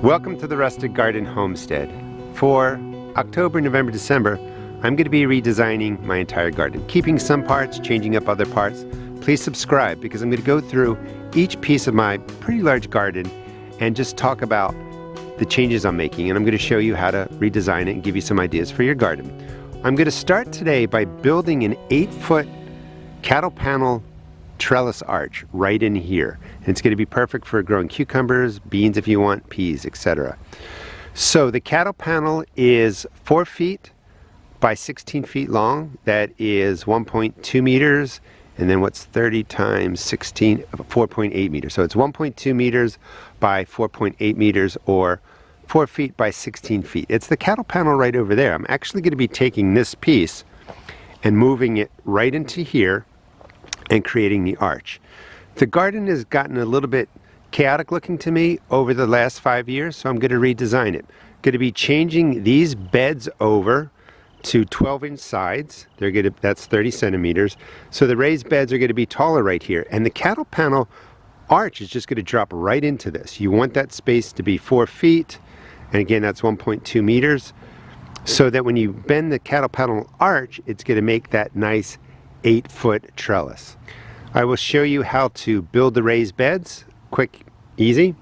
Welcome to the Rustic Garden Homestead. For October, November, December, I'm going to be redesigning my entire garden, keeping some parts, changing up other parts. Please subscribe because I'm going to go through each piece of my pretty large garden and just talk about the changes I'm making, and I'm going to show you how to redesign it and give you some ideas for your garden. I'm going to start today by building an 8-foot cattle panel trellis arch right in here. And it's going to be perfect for growing cucumbers, beans if you want, peas, etc. So the cattle panel is 4 feet by 16 feet long. That is 1.2 meters. And then what's 30 times 16? 4.8 meters. So it's 1.2 meters by 4.8 meters, or 4 feet by 16 feet. It's the cattle panel right over there. I'm actually going to be taking this piece and moving it right into here and creating the arch. The garden has gotten a little bit chaotic looking to me over the last 5 years, so I'm going to redesign it. Going to be changing these beds over to 12-inch sides. That's 30 centimeters. So the raised beds are going to be taller right here, and the cattle panel arch is just going to drop right into this. You want that space to be 4 feet, and again that's 1.2 meters, so that when you bend the cattle panel arch, it's going to make that nice 8-foot trellis. I will show you how to build the raised beds, quick, easy,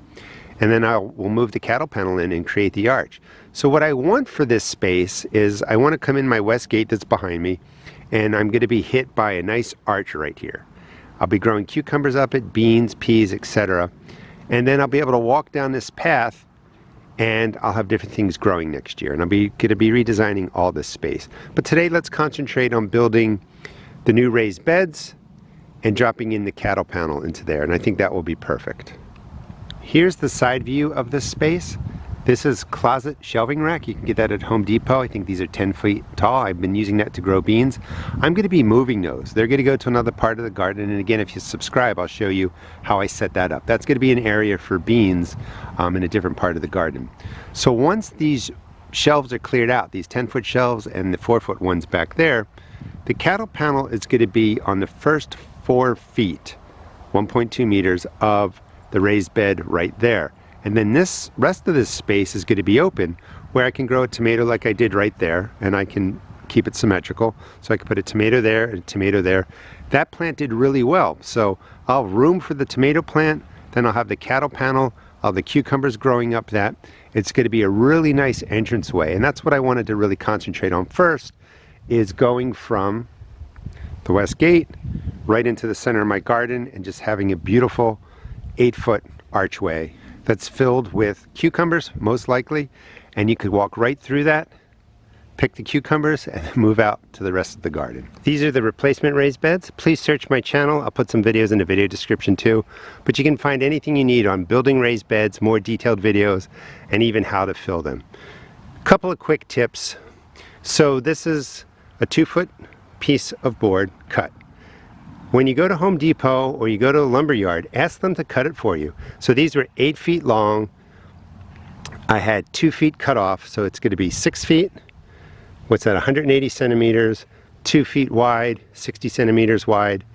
and then we'll move the cattle panel in and create the arch. So what I want for this space is I want to come in my west gate that's behind me, and I'm going to be hit by a nice arch right here. I'll be growing cucumbers up it, beans, peas, etc. And then I'll be able to walk down this path and I'll have different things growing next year. And I'm going to be redesigning all this space. But today let's concentrate on building the new raised beds and dropping in the cattle panel into there, and I think that will be perfect. Here's the side view of this space. This is closet shelving rack. You can get that at Home Depot. I think these are 10 feet tall. I've been using that to grow beans. I'm going to be moving those. They're going to go to another part of the garden, and again, if you subscribe, I'll show you how I set that up. That's going to be an area for beans in a different part of the garden. So once these shelves are cleared out, these 10-foot shelves and the 4-foot ones back there, the cattle panel is going to be on the first 4 feet, 1.2 meters of the raised bed right there. And then this rest of this space is going to be open, where I can grow a tomato like I did right there, and I can keep it symmetrical. So I can put a tomato there and a tomato there. That plant did really well. So I'll have room for the tomato plant, then I'll have the cattle panel, I'll have the cucumbers growing up that. It's going to be a really nice entranceway, and that's what I wanted to really concentrate on first, is going from the west gate right into the center of my garden and just having a beautiful 8-foot archway that's filled with cucumbers, most likely, and you could walk right through that, pick the cucumbers, and then move out to the rest of the garden. These are the replacement raised beds. Please search my channel. I'll put some videos in the video description too, but you can find anything you need on building raised beds, more detailed videos, and even how to fill them. A couple of quick tips. So this is a 2-foot piece of board cut. When you go to Home Depot or you go to a lumber yard, ask them to cut it for you. So these were 8 feet long. I had 2 feet cut off, so it's going to be 6 feet. What's that, 180 centimeters, 2 feet wide, 60 centimeters wide,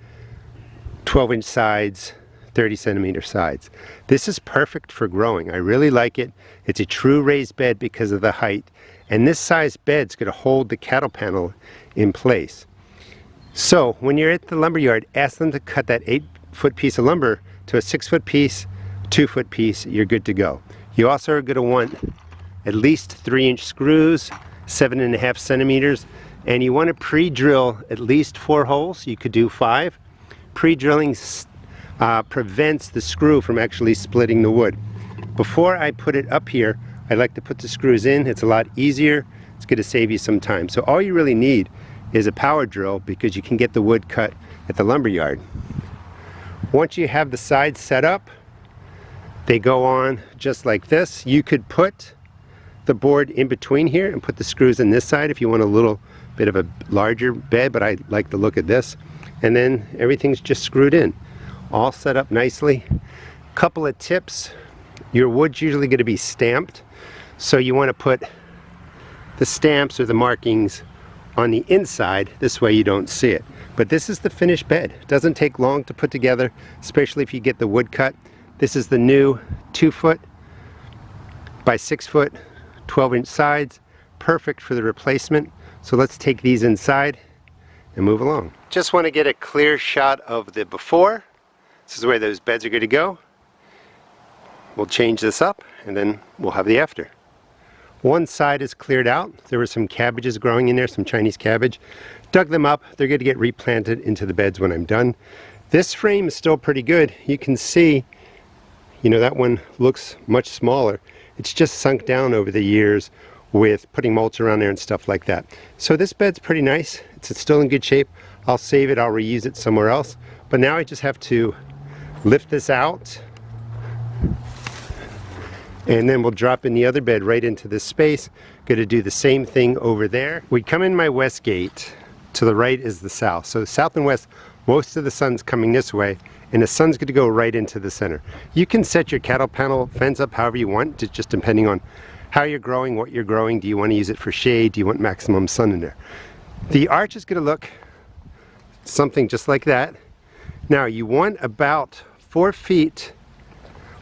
12-inch sides, 30 centimeter sides. This is perfect for growing. I really like it. It's a true raised bed because of the height, and this size bed's going to hold the cattle panel in place. So when you're at the lumber yard, ask them to cut that 8-foot piece of lumber to a 6-foot piece, 2-foot piece. You're good to go. You also are going to want at least 3-inch screws, 7.5 centimeters, and you want to pre-drill at least 4 holes. You could do 5. Pre-drilling prevents the screw from actually splitting the wood. Before I put it up here, I like to put the screws in. It's a lot easier. It's going to save you some time. So all you really need is a power drill, because you can get the wood cut at the lumber yard. Once you have the sides set up, they go on just like this. You could put the board in between here and put the screws in this side if you want a little bit of a larger bed, but I like the look of this. And then everything's just screwed in, all set up nicely. Couple of tips: your wood's usually going to be stamped, so you want to put the stamps or the markings on the inside, this way you don't see it. But this is the finished bed. It doesn't take long to put together, especially if you get the wood cut. This is the new 2-foot by 6 foot, 12-inch sides, perfect for the replacement. So let's take these inside and move along. Just want to get a clear shot of the before. This is where those beds are going to go. We'll change this up and then we'll have the after. One side is cleared out. There were some cabbages growing in there, some Chinese cabbage. Dug them up. They're going to get replanted into the beds when I'm done. This frame is still pretty good. You can see, you know, that one looks much smaller. It's just sunk down over the years with putting mulch around there and stuff like that. So this bed's pretty nice. It's still in good shape. I'll save it, I'll reuse it somewhere else. But now I just have to lift this out, and then we'll drop in the other bed right into this space. Going to do the same thing over there. We come in my west gate. To the right is the south. So south and west, most of the sun's coming this way, and the sun's going to go right into the center. You can set your cattle panel fence up however you want, just depending on how you're growing, what you're growing. Do you want to use it for shade? Do you want maximum sun in there? The arch is going to look something just like that. Now you want about 4 feet,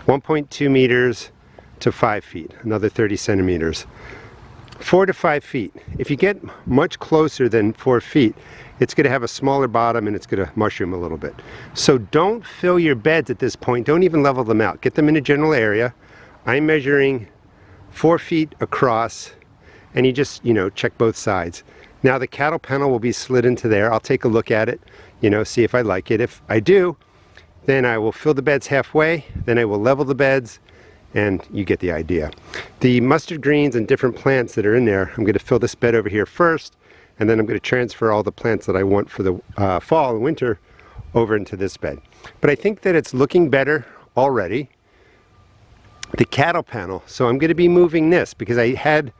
1.2 meters to 5 feet, another 30 centimeters. 4 to 5 feet. If you get much closer than 4 feet, it's going to have a smaller bottom and it's going to mushroom a little bit. So don't fill your beds at this point. Don't even level them out. Get them in a general area. I'm measuring 4 feet across, and you just, you know, check both sides. Now the cattle panel will be slid into there. I'll take a look at it, you know, see if I like it. If I do, then I will fill the beds halfway, then I will level the beds, and you get the idea. The mustard greens and different plants that are in there, I'm going to fill this bed over here first, and then I'm going to transfer all the plants that I want for the fall and winter over into this bed. But I think that it's looking better already. The cattle panel, so I'm going to be moving this because I had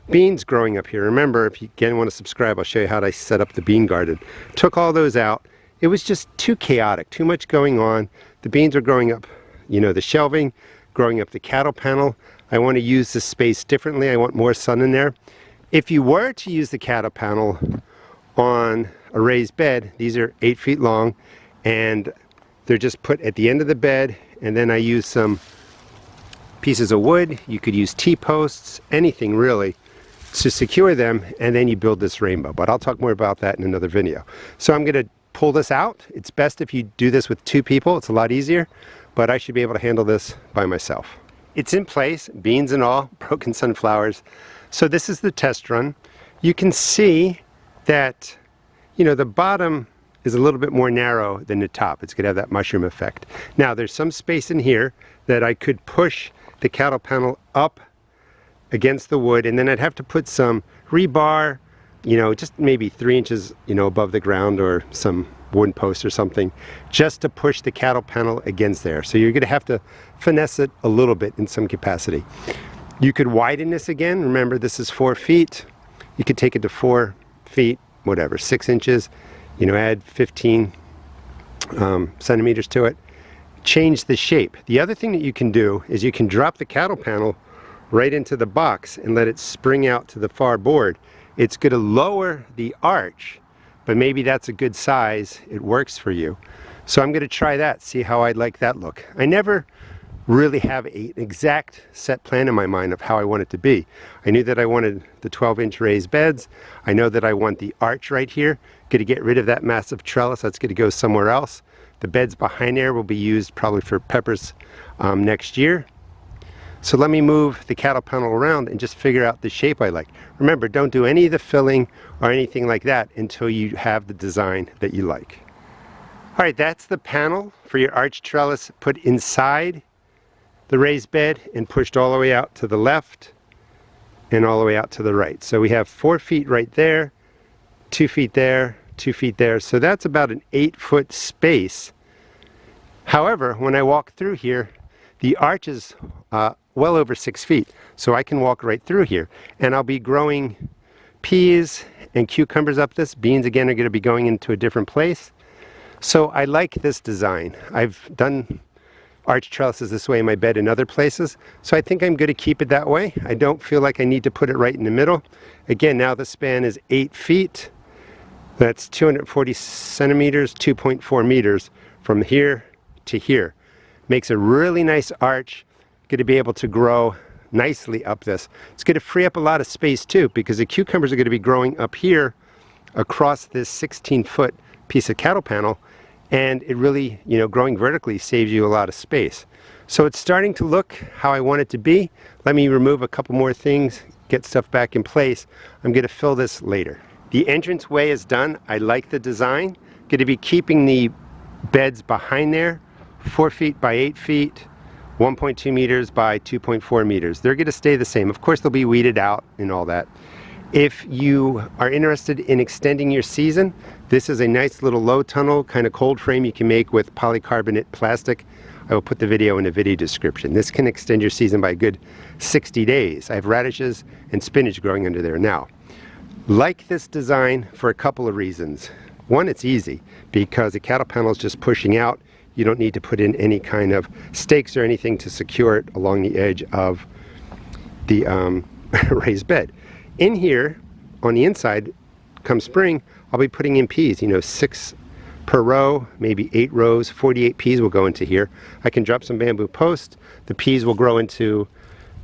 beans growing up here. Remember, if you again want to subscribe, I'll show you how I set up the bean garden. Took all those out. It was just too chaotic, too much going on. The beans are growing up, you know, the shelving, growing up the cattle panel. I want to use this space differently. I want more sun in there. If you were to use the cattle panel on a raised bed, these are 8 feet long, and they're just put at the end of the bed, and then I use some pieces of wood. You could use T-posts, anything really, to secure them, and then you build this rainbow. But I'll talk more about that in another video. So I'm going to pull this out. It's best if you do this with 2 people. It's a lot easier, but I should be able to handle this by myself. It's in place, beans and all, broken sunflowers. So this is the test run. You can see that, you know, the bottom is a little bit more narrow than the top. It's going to have that mushroom effect. Now there's some space in here that I could push the cattle panel up against the wood, and then I'd have to put some rebar, you know, just maybe 3 inches, you know, above the ground, or some wooden post or something, just to push the cattle panel against there. So you're going to have to finesse it a little bit in some capacity. You could widen this again. Remember, this is 4 feet. You could take it to 4 feet, whatever, 6 inches, you know, add 15 centimeters to it. Change the shape. The other thing that you can do is you can drop the cattle panel right into the box and let it spring out to the far board. It's going to lower the arch, but maybe that's a good size. It works for you. So I'm going to try that, see how I'd like that look. I never really have an exact set plan in my mind of how I want it to be. I knew that I wanted the 12-inch raised beds. I know that I want the arch right here. Going to get rid of that massive trellis. That's going to go somewhere else. The beds behind there will be used probably for peppers next year. So let me move the cattle panel around and just figure out the shape I like. Remember, don't do any of the filling or anything like that until you have the design that you like. All right, that's the panel for your arch trellis put inside the raised bed and pushed all the way out to the left and all the way out to the right. So we have 4 feet right there, 2 feet there, 2 feet there. So that's about an 8-foot space. However, when I walk through here, the arch is well over 6 feet. So I can walk right through here, and I'll be growing peas and cucumbers up this. Beans again are going to be going into a different place. So I like this design. I've done arch trellises this way in my bed in other places, so I think I'm going to keep it that way. I don't feel like I need to put it right in the middle. Again, now the span is 8 feet. That's 240 centimeters, 2.4 meters from here to here. Makes a really nice arch. Going to be able to grow nicely up this. It's going to free up a lot of space too, because the cucumbers are going to be growing up here across this 16-foot piece of cattle panel, and it really, you know, growing vertically saves you a lot of space. So it's starting to look how I want it to be. Let me remove a couple more things, get stuff back in place. I'm going to fill this later. The entranceway is done. I like the design. Going to be keeping the beds behind there, 4 feet by 8 feet, 1.2 meters by 2.4 meters. They're going to stay the same. Of course, they'll be weeded out and all that. If you are interested in extending your season, this is a nice little low tunnel kind of cold frame you can make with polycarbonate plastic. I will put the video in the video description. This can extend your season by a good 60 days. I have radishes and spinach growing under there now. Like this design for a couple of reasons. One, it's easy because the cattle panel is just pushing out. You don't need to put in any kind of stakes or anything to secure it along the edge of the raised bed. In here, on the inside, come spring, I'll be putting in peas, you know, 6 per row, maybe 8 rows, 48 peas will go into here. I can drop some bamboo posts. The peas will grow into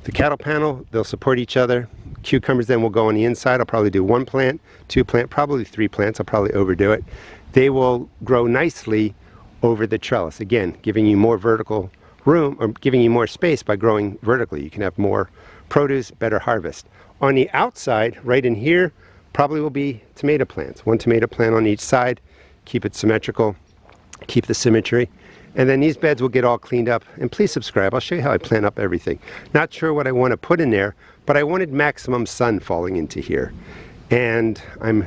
the cattle panel. They'll support each other. Cucumbers then will go on the inside. I'll probably do 1 plant, 2 plant, probably 3 plants. I'll probably overdo it. They will grow nicely over the trellis. Again, giving you more vertical room, or giving you more space by growing vertically. You can have more produce, better harvest. On the outside, right in here, probably will be tomato plants. 1 tomato plant on each side. Keep it symmetrical, keep the symmetry. And then these beds will get all cleaned up. And please subscribe. I'll show you how I plan up everything. Not sure what I want to put in there, but I wanted maximum sun falling into here. And I'm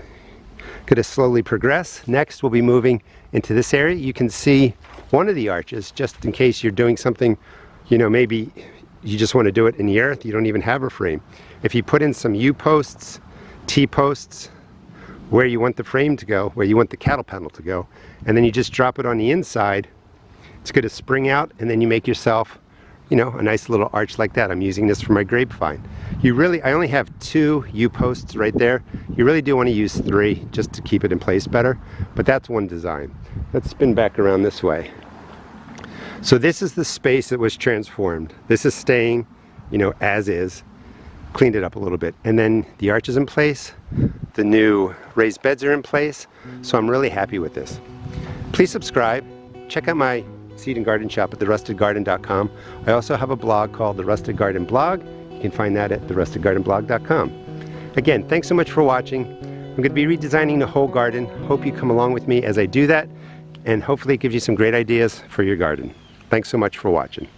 going to slowly progress. Next, we'll be moving into this area. You can see one of the arches, just in case you're doing something, you know, maybe you just want to do it in the earth. You don't even have a frame. If you put in some U-posts, T-posts, where you want the frame to go, where you want the cattle panel to go, and then you just drop it on the inside, it's going to spring out, and then you make yourself, you know, a nice little arch like that. I'm using this for my grapevine. I only have 2 U-posts right there. You really do want to use 3 just to keep it in place better, but that's one design. Let's spin back around this way. So this is the space that was transformed. This is staying, you know, as is. Cleaned it up a little bit, and then the arch is in place. The new raised beds are in place, so I'm really happy with this. Please subscribe. Check out my seed and garden shop at therustedgarden.com. I also have a blog called The Rusted Garden Blog. You can find that at therustedgardenblog.com. Again, thanks so much for watching. I'm going to be redesigning the whole garden. Hope you come along with me as I do that, and hopefully it gives you some great ideas for your garden. Thanks so much for watching.